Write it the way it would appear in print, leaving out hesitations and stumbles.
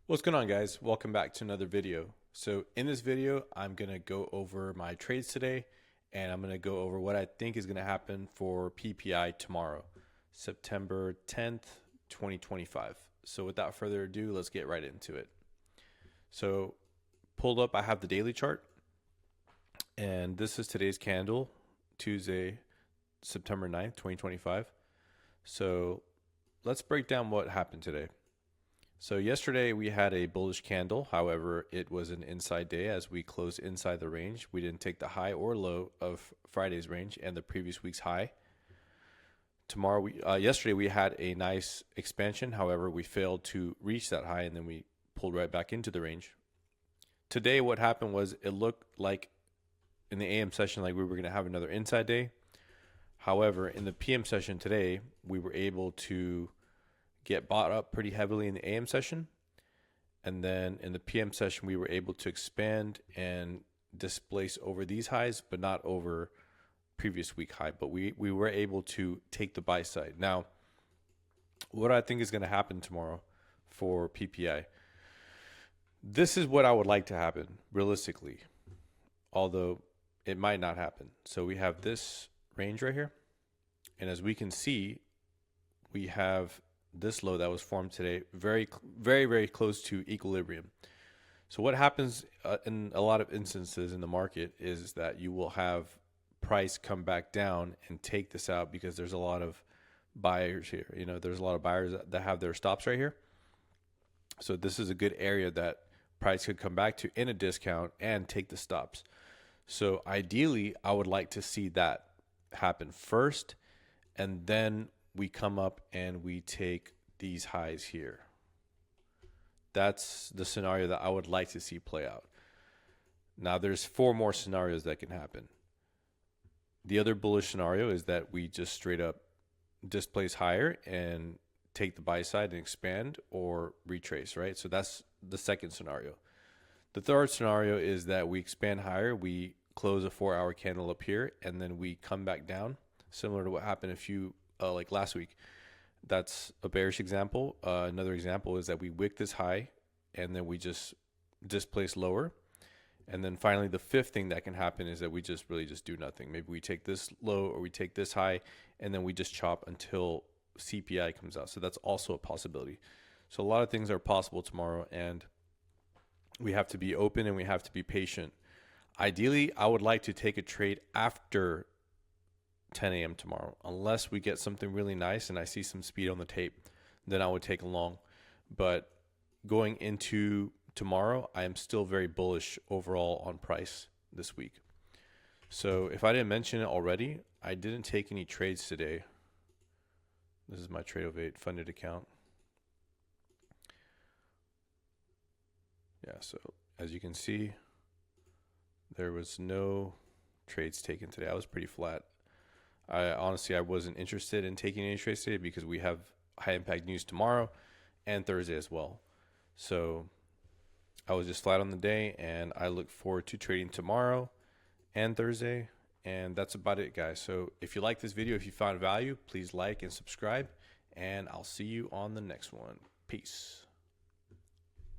What's going on, guys? Welcome back to another video. So in this video, I'm going to go over my trades today, and I'm going to go over what I think is going to happen for PPI tomorrow, September 10th, 2025. So without further ado, let's get right into it. So pulled up, I have the daily chart, and this is today's candle, Tuesday, September 9th, 2025. So let's break down what happened today. So yesterday we had a bullish candle. However, it was an inside day as we closed inside the range. We didn't take the high or low of Friday's range and the previous week's high. Yesterday we had a nice expansion. However, we failed to reach that high and then we pulled right back into the range. Today what happened was it looked like in the AM session like we were going to have another inside day. However, in the PM session today, we were able to get bought up pretty heavily in the AM session, and then in the PM session we were able to expand and displace over these highs, but not over previous week high. But we were able to take the buy side. Now, what I think is going to happen tomorrow for PPI, this is what I would like to happen realistically, although it might not happen. So we have this range right here, and as we can see, we have this low that was formed today, very, very, very close to equilibrium. So what happens in a lot of instances in the market is that you will have price come back down and take this out because there's a lot of buyers here. You know, there's a lot of buyers that have their stops right here. So this is a good area that price could come back to in a discount and take the stops. So ideally, I would like to see that happen first, and then we come up and we take these highs here. That's the scenario that I would like to see play out. Now there's 4 more scenarios that can happen. The other bullish scenario is that we just straight up displace higher and take the buy side and expand or retrace, right? So that's the second scenario. The third scenario is that we expand higher, we close a 4-hour candle up here, and then we come back down, similar to what happened like last week. That's a bearish example. Another example is that we wick this high and then we just displace lower. And then finally, the fifth thing that can happen is that we just really just do nothing. Maybe we take this low or we take this high and then we just chop until CPI comes out. So that's also a possibility. So a lot of things are possible tomorrow, and we have to be open and we have to be patient. Ideally, I would like to take a trade after 10 a.m. tomorrow, unless we get something really nice and I see some speed on the tape, then I would take a long. But going into tomorrow, I am still very bullish overall on price this week. So if I didn't mention it already, I didn't take any trades today. This is my Trade of 8 funded account. Yeah, so as you can see, there was no trades taken today. I was pretty flat. I wasn't interested in taking any trades today because we have high impact news tomorrow and Thursday as well. So I was just flat on the day, and I look forward to trading tomorrow and Thursday. And that's about it, guys. So if you like this video, if you found value, please like and subscribe, and I'll see you on the next one. Peace.